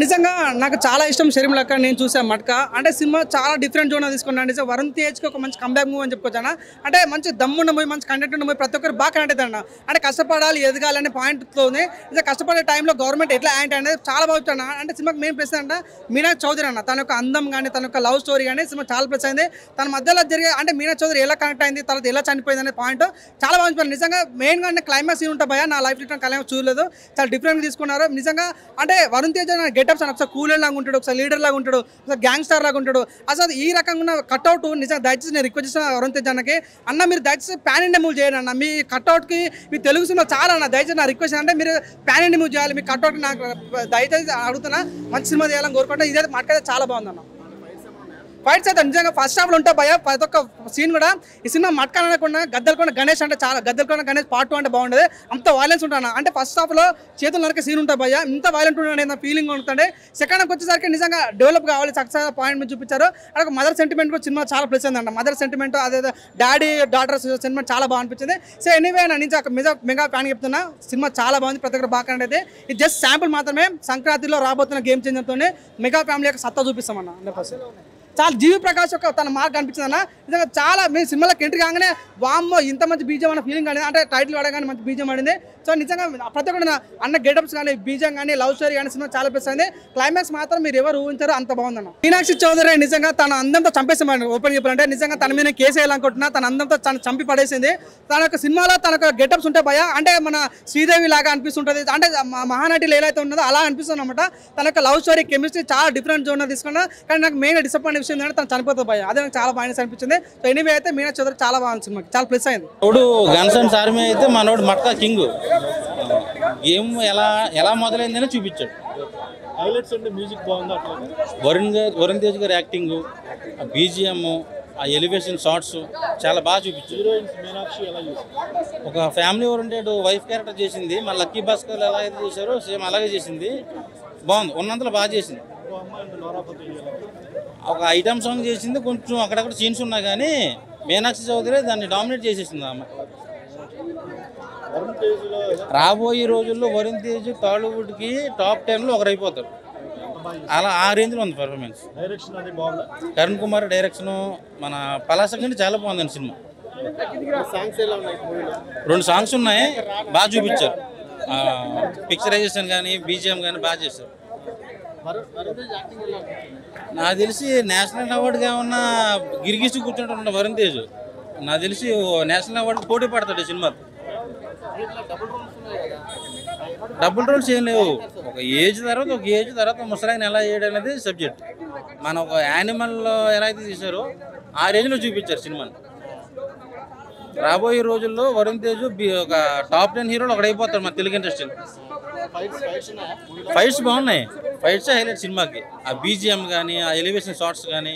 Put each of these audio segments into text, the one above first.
నిజంగా నాకు చాలా ఇష్టం షర్మిలక్క. నేను చూసాను మట్క అంటే సినిమా చాలా డిఫరెంట్ జోన్ తీసుకున్నాను. నిజంగా వరుణ్ తేజ్కి ఒక మంచి కంబ్యాక్ మూవీ అని చెప్పుకోవచ్చాను. అంటే మంచి దమ్మున్న మూవీ, మంచి కంటెంట్ ఉన్న మూవీ, ప్రతి ఒక్కరు బాగా కనెక్ట్ అవుతాను. అంటే కష్టపడాలి, ఎదగాలనే పాయింట్తోనే నిజంగా కష్టపడే టైంలో గవర్నమెంట్ ఎట్లా యాంటీ అనేది చాలా బాగా వచ్చాను. అంటే సినిమాకి మెయిన్ ప్లస్ అంటే మీనాక్షి చౌదరి అన్న, తన యొక్క అందం కానీ తన యొక్క లవ్ స్టోరీ కానీ సినిమా చాలా ప్లస్ అయింది. తన మధ్యలో జరిగే అంటే మీనాక్షి చౌదరి ఎలా కనెక్ట్ అయింది, తర్వాత ఎలా చనిపోయింది అనే పాయింట్ చాలా బాగా నిజంగా మెయిన్గా అంటే క్లైమాక్స్ సీన్ ఉంటా భయ నా లైఫ్లో క్లైమాక్స్ చూడలేదు, చాలా డిఫరెంట్గా తీసుకున్నారు. నిజంగా అంటే వరుణ్ తేజ్ గెటప్స్ ఒకసారి కూలర్ లాగా ఉంటాడు, ఒకసారి లీడర్ లాగా ఉంటాడు, ఒకసారి గ్యాంగ్ స్టార్ లాగా ఉంటాడు. అసలు ఈ రకంగా ఉన్న కట్అవుట్ నిజంగా దయచేసి నేను రిక్వెస్ట్ చేసిన వరుణ్ తేజ్ అన్నకి, అన్న మీరు దయచేసి ప్యాన్ ఇండియా మూవ్ చేయండి అన్న. మీ కట్అవుట్కి మీ తెలుగు సినిమా చాలా అన్న, దయచేసి నా రిక్వెస్ట్ అంటే మీరు ప్యాన్ ఇండియా మూవ్ చేయాలి. మీ కట్అవుట్ నాకు దయచేసి అడుగుతున్నా, మంచి సినిమా చేయాలని కోరుకుంటా. ఇదే మాట్లాడితే చాలా బాగుందన్న. ఫైట్స్ అయితే నిజంగా ఫస్ట్ హాఫ్లో ఉంటాయి భయ, ప్రతి ఒక్క సీన్ కూడా. ఈ సినిమా మట్కా అనకుండా గద్దలకొండ గణేష్ అంటే చాలా, గద్దలకొండ గణేష్ పార్ట్ 2 అంటే బాగుండేది. అంత వైలెన్స్ ఉంటాను అంటే ఫస్ట్ హాఫ్లో చేతులు నరకే సీన్ ఉంటాయి భయ, ఇంత వైలెంట్ ఉంటాను ఫీలింగ్ ఉంటుంది. సెకండ్ హాఫ్ వచ్చేసరికి నిజంగా డెవలప్ కావాలి, సక్సెస్ పాయింట్ మీద చూపించారు. అక్కడ మదర్ సెంటిమెంట్ కూడా సినిమా చాలా ప్లస్ అయిందంట. మదర్ సెంటిమెంట్ అదే డాడీ డాటర్ సెంటిమెంట్ చాలా బాగా అనిపించింది. సో ఎనీవే నా నుంచి మెగా ఫ్యాన్ చెప్తున్నా, సినిమా చాలా బాగుంది, ప్రతి ఒక్కరు బాగా అనేది. ఇది జస్ట్ శాంపుల్ మాత్రమే. సంక్రాంతిలో రాబోతున్న గేమ్ చేంజర్తోనే మెగా ఫ్యామిలీ యొక్క సత్తా చూపిస్తామన్న. 100% చాలా జీవి ప్రకాష్ ఒక తన మార్క్ అనిపించింది అన్న. నిజంగా చాలా మేము సినిమాలోకి ఎంట్రీ కాగానే వామ్మో ఇంత మంచి బీజం అన్న ఫీలింగ్ అనేది, అంటే టైటిల్ పడగానే మంచి బీజం పడింది. సో నిజంగా ప్రతి ఒక్కరు అన్న గెటప్స్ కానీ బీజం కానీ లవ్ స్టోరీ కానీ సినిమా చాలా ప్లస్ అయింది. క్లైమాక్స్ మాత్రం మీరు ఎవరు ఊహించారో అంత బాగుందన్న. మీనాక్షి చౌదరి నిజంగా తన అందంతో చంపేసామండి. ఓపెన్ చెప్పాలంటే నిజంగా తన మీద కేసు వేయాలనుకుంటున్నా, తన అందంతో తను చంపి పడేసింది. తన యొక్క సినిమాలో తన యొక్క గెటప్స్ ఉంటాయి భయ, అంటే మన శ్రీదేవి లాగా అనిపిస్తుంటుంది, అంటే మహానటిలో ఏదైతే ఉన్నదో అలా అనిపిస్తుంది అనమాట. తన యొక్క లవ్ స్టోరీ కెమిస్ట్రీ చాలా డిఫరెంట్ జోన్ తీసుకున్నా. కానీ నాకు మెయిన్ డిసప్పాయింట్ విషయం ఏంటంటే తను చనిపోతుంది భయ, అదే నాకు చాలా బాగా అనిపించింది. సో ఎనీవే అయితే మీనాక్షి చౌదరి చాలా బాగుంది, సినిమాకి చాలా ప్లస్ అయింది. ఇప్పుడు గన్స్ అండ్ ఆర్మీ అయితే మనోడు మట్కా కింగ్. గేమ్ ఎలా మొదలైందని చూపించాడు. హైలైట్స్ అంటే మ్యూజిక్ బాగుంది, వరుణ్ తేజ్ గారి యాక్టింగ్, బీజిఎం, ఆ ఎలివేషన్ షార్ట్స్ చాలా బాగా చూపించారు. హీరోయిన్స్ మీనాక్షి ఎలా చేసింది? ఒక ఫ్యామిలీ ఓరియంటెడ్ వైఫ్ క్యారెక్టర్ చేసింది. మన లక్కీ భాస్కర్ ఎలా అయితే చేశారో సేమ్ అలాగే చేసింది. బాగుంది, ఉన్నంతలో బాగా చేసింది. ఒక ఐటమ్ సాంగ్ చేసింది, కొంచెం అక్కడక్కడ సీన్స్ ఉన్నాయి కానీ మీనాక్షి చౌదరి దాన్ని డామినేట్ చేసేసింది ఆమె. రాబోయే రోజుల్లో వరుణ్ తేజ్ టాలీవుడ్కి టాప్ 10లో ఒకరైపోతారు. అలా ఆ రేంజ్లో ఉంది పర్ఫార్మెన్స్. డైరెక్షన్ అది బాగుందా? కరణ్ కుమార్ డైరెక్షన్, మన పలాస కంటే చాలా బాగుందండి సినిమా. సాంగ్స్ ఎలా ఉన్నాయి? 2 సాంగ్స్ ఉన్నాయి, బాగా చూపించారు. పిక్చరైజేషన్ కానీ బీజిఎం కానీ బాగా చేశారు. నాకు తెలిసి నేషనల్ అవార్డుగా ఉన్న గిరిగిసి కూర్చుంటున్న వరుణ్ తేజ్ నాకు తెలిసి నేషనల్ అవార్డు పోటీ పడతాడు ఈ సినిమా. డబుల్ రోల్స్ ఏం లేవు. ఒక ఏజ్ తర్వాత ముసలాయిని ఎలా చేయడం అనేది సబ్జెక్ట్. మన ఒక యానిమల్లో ఎలా అయితే తీశారో ఆ రేంజ్లో చూపించారు సినిమాని. రాబోయే రోజుల్లో వరుణ్ తేజ్ ఒక టాప్ 10 హీరోలు ఒకడైపోతాడు మన తెలుగు ఇండస్ట్రీలో. ఫైట్స్ బాగున్నాయి, ఫైట్స్ హైలైట్ సినిమాకి. ఆ బీజిఎం కానీ ఆ ఎలివేషన్ షార్ట్స్ కానీ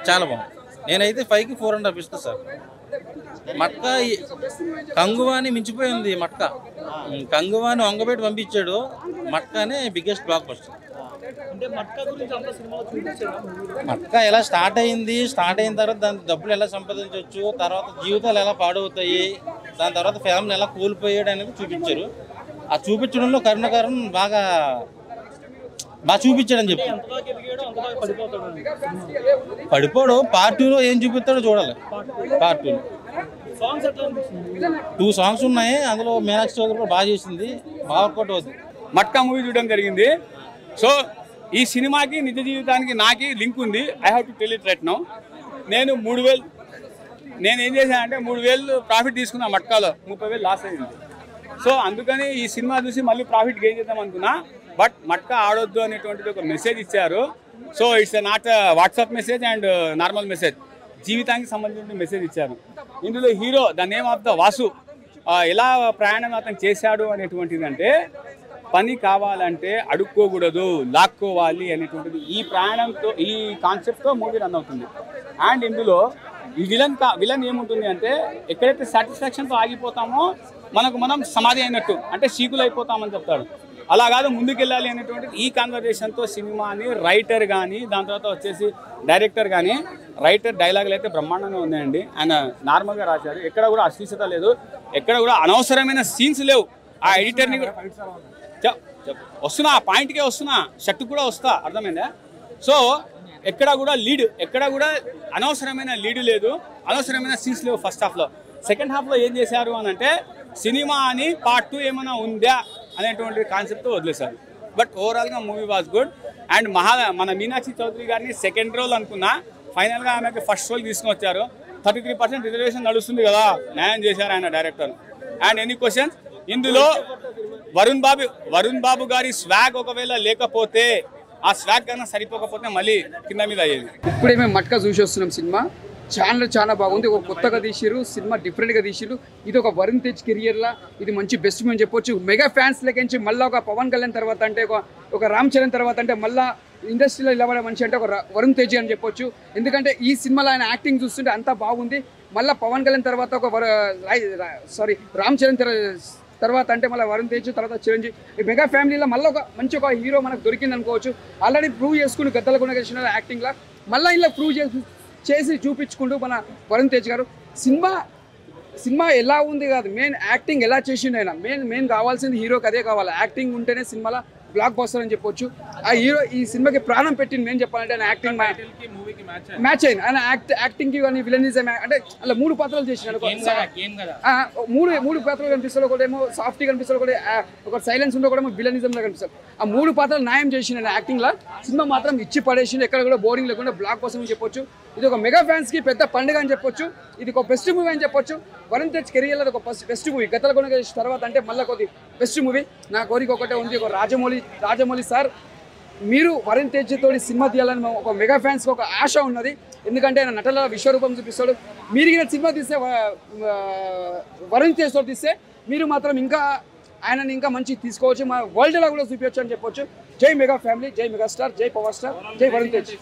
చాలా బాగుంది. నేనైతే 5కి 4.5 ఇస్తాను సార్. మట్కా కంగువాని మించిపోయింది. మట్కా కంగువాని వంగబెట్టి పంపించాడు, మట్కానే బిగ్గెస్ట్ బ్లాక్ బస్టర్. మట్కా ఎలా స్టార్ట్ అయిన తర్వాత దాని డబ్బులు ఎలా సంపాదించవచ్చు, తర్వాత జీవితాలు ఎలా పాడవుతాయి, దాని తర్వాత ఫ్యామిలీ ఎలా కోల్పోయాడు అనేది చూపించారు. ఆ చూపించడంలో కరుణాకరన్ బాగా చూపించాడని చెప్పి. పడిపోడు. పార్ట్ 2లో ఏం చూపిస్తాడో చూడాలి. పార్ట్ 2లో 2 సాంగ్స్ ఉన్నాయి, అందులో మీనాక్షి చౌదరి కూడా బాగా చేసింది, బాగా వర్కౌట్ అవుతుంది. మట్కా మూవీ చూడడం జరిగింది. సో ఈ సినిమాకి నిజ జీవితానికి నాకు లింక్ ఉంది. I have to tell it right now. నేను 3,000 ఏం చేశానంటే 3,000 ప్రాఫిట్ తీసుకున్నా, మట్కాలో 30,000 లాస్ అయింది. సో అందుకని ఈ సినిమా చూసి మళ్ళీ ప్రాఫిట్ గెయిన్ చేద్దాం అనుకున్నా. బట్ మట్కా ఆడొద్దు అనేటువంటిది ఒక మెసేజ్ ఇచ్చారు. So it's not WhatsApp message and normal message, జీవితానికి సంబంధించిన మెసేజ్ ఇచ్చారు. ఇందులో hero the name of the Vasu ఎలా ప్రయాణం అతను చేశాడు అనేటువంటిది, అంటే పని కావాలంటే అడుక్కోకూడదు, లాక్కోవాలి అనేటువంటిది ఈ ప్రయాణంతో, ఈ కాన్సెప్ట్తో మూవీ రన్ అవుతుంది. అండ్ ఇందులో ఈ విలన్ ఏముంటుంది అంటే, ఎక్కడైతే సాటిస్ఫాక్షన్తో ఆగిపోతామో మనం సమాధి అయినట్టు, అంటే సీకులు అయిపోతామని చెప్తాడు. అలా కాదు, ముందుకెళ్ళాలి అనేటువంటిది ఈ కాన్వర్జేషన్తో సినిమాని రైటర్ కానీ, దాని తర్వాత వచ్చేసి డైరెక్టర్ కానీ, రైటర్ డైలాగులు అయితే బ్రహ్మాండంగా ఉన్నాయండి. ఆయన నార్మల్గా రాశారు, ఎక్కడ కూడా అశ్లీలత లేదు, ఎక్కడ కూడా అనవసరమైన సీన్స్ లేవు. ఆ ఎడిటర్ని వస్తున్నా ఆ పాయింట్కే వస్తున్నా, షర్ట్ కూడా వస్తా, అర్థమైందా? సో ఎక్కడ కూడా అనవసరమైన లీడ్ లేదు, అనవసరమైన సీన్స్ లేవు ఫస్ట్ హాఫ్లో. సెకండ్ హాఫ్లో ఏం చేశారు అని అంటే సినిమా అని పార్ట్ 2 ఏమైనా ఉందా అనేటువంటి కాన్సెప్ట్ వదిలేశారు. బట్ ఓవరాల్గా మూవీ వాజ్ గుడ్. అండ్ మన మీనాక్షి చౌదరి గారిని సెకండ్ రోల్ అనుకున్నా, ఫైనల్గా ఆమెకి ఫస్ట్ రోల్ తీసుకుని వచ్చారు. 33% రిజర్వేషన్ నడుస్తుంది కదా, న్యాయం చేశారు ఆయన డైరెక్టర్. అండ్ ఎనీ క్వశ్చన్స్ ఇందులో వరుణ్ బాబు గారి స్వాగ్ ఒకవేళ లేకపోతే, ఆ స్వాగ్ కన్నా సరిపోకపోతే మళ్ళీ కింద మీద అయ్యేది. ఇప్పుడే మేము మట్కా చూసి వస్తున్నాం. సినిమా చాలా బాగుంది. ఒక కొత్తగా తీసిరు సినిమా, డిఫరెంట్గా తీసిరు. ఇది ఒక వరుణ్ తేజ్ కెరియర్లా ఇది మంచి బెస్ట్ మేము చెప్పొచ్చు. మెగా ఫ్యాన్స్ లెక్కించి మళ్ళీ ఒక పవన్ కళ్యాణ్ తర్వాత అంటే ఒక రామ్ చరణ్ తర్వాత అంటే మళ్ళీ ఇండస్ట్రీలో నిలబడే మనిషి అంటే ఒక వరుణ్ తేజ్ అని చెప్పొచ్చు. ఎందుకంటే ఈ సినిమాలో ఆయన యాక్టింగ్ చూస్తుంటే అంతా బాగుంది. మళ్ళీ పవన్ కళ్యాణ్ తర్వాత ఒక రామ్ చరణ్ తర్వాత అంటే మళ్ళీ వరుణ్ తేజ్ తర్వాత చిరంజీవి, మెగా ఫ్యామిలీలో మళ్ళీ ఒక మంచి ఒక హీరో మనకు దొరికింది అనుకోవచ్చు. ఆల్రెడీ ప్రూవ్ చేసుకుని గద్దల కొనగేసిన యాక్టింగ్లో మళ్ళీ ఇలా ప్రూవ్ చేసి చూపించుకుంటూ మన వరుణ్ తేజ్ గారు సినిమా ఎలా ఉంది కాదు, మెయిన్ యాక్టింగ్ ఎలా చేసిండు ఆయన. మెయిన్ కావాల్సింది హీరోకి అదే కావాలి. యాక్టింగ్ ఉంటేనే సినిమాలో బ్లాక్ బస్టర్ అని చెప్పొచ్చు. ఆ హీరో ఈ సినిమాకి ప్రాణం పెట్టింది మెయిన్ చెప్పాలంటే ఆయన యాక్టింగ్ మ్యాచ్ అయింది. ఆయన యాక్టింగ్కి కానీ విలనిజం అంటే అలా 3 పాత్రలు చేసినాడు. మూడు పాత్రలు కనిపిస్తారు. ఒకటేమో సాఫ్టీ కనిపిస్తారు, ఒక సైలెన్స్ ఉంటే ఒకటేమో విలనిజంలో కనిపిస్తారు. ఆ 3 పాత్రలు న్యాయం చేసిన యాక్టింగ్లో సినిమా మాత్రం ఇచ్చి పడేసింది. ఎక్కడ కూడా బోరింగ్ లేకుండా బ్లాక్ బస్టర్ అని చెప్పొచ్చు. ఇది ఒక మెగా ఫ్యాన్స్కి పెద్ద పండుగ అని చెప్పొచ్చు. ఇది ఒక బెస్ట్ మూవీ అని చెప్పొచ్చు. వరుణ్ తేజ్ కెరియర్లో ఒక బెస్ట్ మూవీ. గతల కొనగ తర్వాత అంటే మళ్ళీ కొద్ది బెస్ట్ మూవీ. నా కోరిక ఒకటే ఉంది, ఒక రాజమౌళి సార్ మీరు వరుణ్ తేజ్ తోటి సినిమా తీయాలని ఒక మెగా ఫ్యాన్స్కి ఒక ఆశ ఉన్నది. ఎందుకంటే ఆయన నటన విశ్వరూపం చూపిస్తాడు. మీరు సినిమా తీస్తే వరుణ్ తేజ్ తోటి తీస్తే మీరు మాత్రం ఇంకా ఆయనని ఇంకా మంచి తీసుకోవచ్చు, మా వరల్డ్లో కూడా చూపించవచ్చు అని చెప్పొచ్చు. జై మెగా ఫ్యామిలీ, జై మెగాస్టార్, జై పవర్ స్టార్, జై వరుణ్ తేజ్.